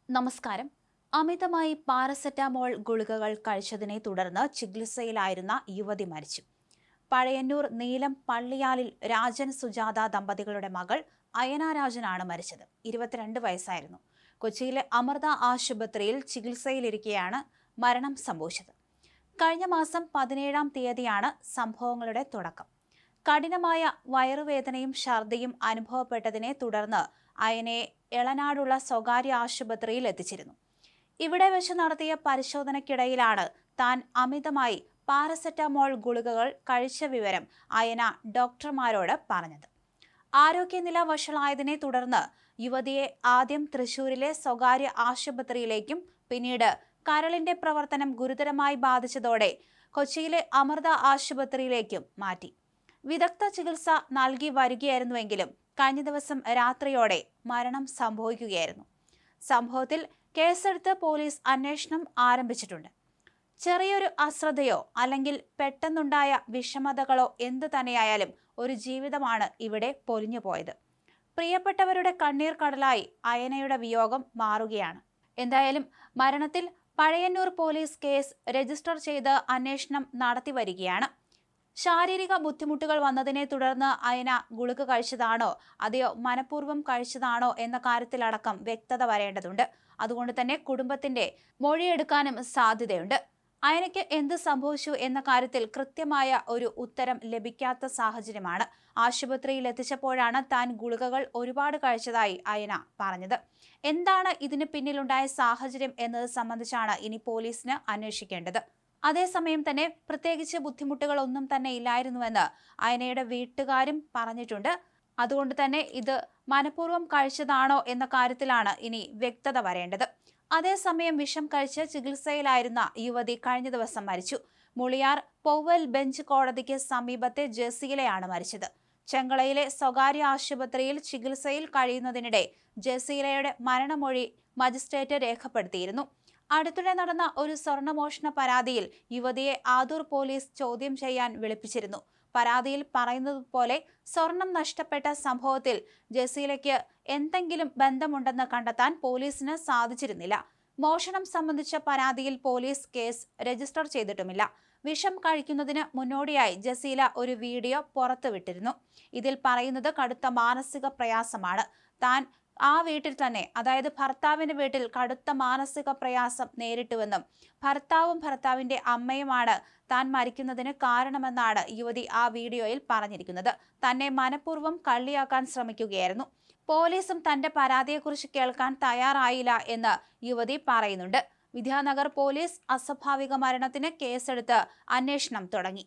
നമസ്കാരം. അമിതമായി പാരസെറ്റാമോൾ ഗുളികകൾ കഴിച്ചതിനെ തുടർന്ന് ചികിത്സയിലായിരുന്ന യുവതി മരിച്ചു. പഴയന്നൂർ നീലം പള്ളിയാലിൽ രാജൻ സുജാത ദമ്പതികളുടെ മകൾ അയന രാജനാണ് മരിച്ചത്. 22 വയസ്സായിരുന്നു. കൊച്ചിയിലെ അമൃത ആശുപത്രിയിൽ ചികിത്സയിലിരിക്കെയാണ് മരണം സംഭവിച്ചത്. കഴിഞ്ഞ മാസം 17-ാം തീയതിയാണ് സംഭവങ്ങളുടെ തുടക്കം. കഠിനമായ വയറുവേദനയും ഛർദിയും അനുഭവപ്പെട്ടതിനെ തുടർന്ന് അയനയെ എളനാടുള്ള സ്വകാര്യ ആശുപത്രിയിൽ എത്തിച്ചിരുന്നു. ഇവിടെ വെച്ച് നടത്തിയ പരിശോധനയ്ക്കിടയിലാണ് താൻ അമിതമായി പാരസെറ്റാമോൾ ഗുളികകൾ കഴിച്ച വിവരം അയന ഡോക്ടർമാരോട് പറഞ്ഞത്. ആരോഗ്യനില വഷളായതിനെ തുടർന്ന് യുവതിയെ ആദ്യം തൃശൂരിലെ സ്വകാര്യ ആശുപത്രിയിലേക്കും പിന്നീട് കരളിന്റെ പ്രവർത്തനം ഗുരുതരമായി ബാധിച്ചതോടെ കൊച്ചിയിലെ അമൃത ആശുപത്രിയിലേക്കും മാറ്റി. വിദഗ്ധ ചികിത്സ നൽകി വരികയായിരുന്നുവെങ്കിലും കഴിഞ്ഞ ദിവസം രാത്രിയോടെ മരണം സംഭവിക്കുകയായിരുന്നു. സംഭവത്തിൽ കേസെടുത്ത് പോലീസ് അന്വേഷണം ആരംഭിച്ചിട്ടുണ്ട്. ചെറിയൊരു അശ്രദ്ധയോ അല്ലെങ്കിൽ പെട്ടെന്നുണ്ടായ വിഷമതകളോ എന്തു തന്നെയായാലും ഒരു ജീവിതമാണ് ഇവിടെ പൊലിഞ്ഞുപോയത്. പ്രിയപ്പെട്ടവരുടെ കണ്ണീർ കടലായി അയനയുടെ വിയോഗം മാറുകയാണ്. എന്തായാലും മരണത്തിൽ പഴയന്നൂർ പോലീസ് കേസ് രജിസ്റ്റർ ചെയ്ത് അന്വേഷണം നടത്തി വരികയാണ്. ശാരീരിക ബുദ്ധിമുട്ടുകൾ വന്നതിനെ തുടർന്ന് അയന ഗുളിക കഴിച്ചതാണോ അതെയോ മനഃപൂർവ്വം കഴിച്ചതാണോ എന്ന കാര്യത്തിലടക്കം വ്യക്തത വരേണ്ടതുണ്ട്. അതുകൊണ്ട് തന്നെ കുടുംബത്തിന്റെ മൊഴിയെടുക്കാനും സാധ്യതയുണ്ട്. അയനയ്ക്ക് എന്ത് സംഭവിച്ചു എന്ന കാര്യത്തിൽ കൃത്യമായ ഒരു ഉത്തരം ലഭിക്കാത്ത സാഹചര്യമാണ്. ആശുപത്രിയിൽ എത്തിച്ചപ്പോഴാണ് താൻ ഗുളികകൾ ഒരുപാട് കഴിച്ചതായി അയന പറഞ്ഞത്. എന്താണ് ഇതിന് പിന്നിലുണ്ടായ സാഹചര്യം എന്നത് സംബന്ധിച്ചാണ് ഇനി പോലീസിന് അന്വേഷിക്കേണ്ടത്. അതേസമയം തന്നെ പ്രത്യേകിച്ച് ബുദ്ധിമുട്ടുകൾ ഒന്നും തന്നെ ഇല്ലായിരുന്നുവെന്ന് അയനയുടെ വീട്ടുകാരും പറഞ്ഞിട്ടുണ്ട്. അതുകൊണ്ട് തന്നെ ഇത് മനഃപൂർവ്വം കഴിച്ചതാണോ എന്ന കാര്യത്തിലാണ് ഇനി വ്യക്തത വരേണ്ടത്. അതേസമയം വിഷം കഴിച്ച് ചികിത്സയിലായിരുന്ന യുവതി കഴിഞ്ഞ ദിവസം മരിച്ചു. മുളിയാർ പൗവൽ ബെഞ്ച് കോടതിക്ക് സമീപത്തെ ജസീലയാണ് മരിച്ചത്. ചെങ്കളയിലെ സ്വകാര്യ ആശുപത്രിയിൽ ചികിത്സയിൽ കഴിയുന്നതിനിടെ ജസീലയുടെ മരണമൊഴി മജിസ്ട്രേറ്റ് രേഖപ്പെടുത്തിയിരുന്നു. അടുത്തിടെ നടന്ന ഒരു സ്വർണ്ണമോഷണ പരാതിയിൽ യുവതിയെ ആദൂർ പോലീസ് ചോദ്യം ചെയ്യാൻ വിളിപ്പിച്ചിരുന്നു. പരാതിയിൽ പറയുന്നത് പോലെ സ്വർണം നഷ്ടപ്പെട്ട സംഭവത്തിൽ ജസീലയ്ക്ക് എന്തെങ്കിലും ബന്ധമുണ്ടെന്ന് കണ്ടെത്താൻ പോലീസിന് സാധിച്ചിരുന്നില്ല. മോഷണം സംബന്ധിച്ച പരാതിയിൽ പോലീസ് കേസ് രജിസ്റ്റർ ചെയ്തിട്ടുമില്ല. വിഷം കഴിക്കുന്നതിന് മുന്നോടിയായി ജസീല ഒരു വീഡിയോ പുറത്തുവിട്ടിരുന്നു. ഇതിൽ പറയുന്നത് കടുത്ത മാനസിക പ്രയാസമാണ്. താൻ ആ വീട്ടിൽ തന്നെ, അതായത് ഭർത്താവിന്റെ വീട്ടിൽ കടുത്ത മാനസിക പ്രയാസം നേരിട്ടുവെന്നും ഭർത്താവും ഭർത്താവിന്റെ അമ്മയുമാണ് താൻ മരിക്കുന്നതിന് കാരണമെന്നാണ് യുവതി ആ വീഡിയോയിൽ പറഞ്ഞിരിക്കുന്നത്. തന്നെ മനഃപൂർവ്വം കള്ളിയാക്കാൻ ശ്രമിക്കുകയായിരുന്നു. പോലീസും തന്റെ പരാതിയെക്കുറിച്ച് കേൾക്കാൻ തയ്യാറായില്ല എന്ന് യുവതി പറയുന്നുണ്ട്. വിദ്യാനഗർ പോലീസ് അസ്വാഭാവിക മരണത്തിന് കേസെടുത്ത് അന്വേഷണം തുടങ്ങി.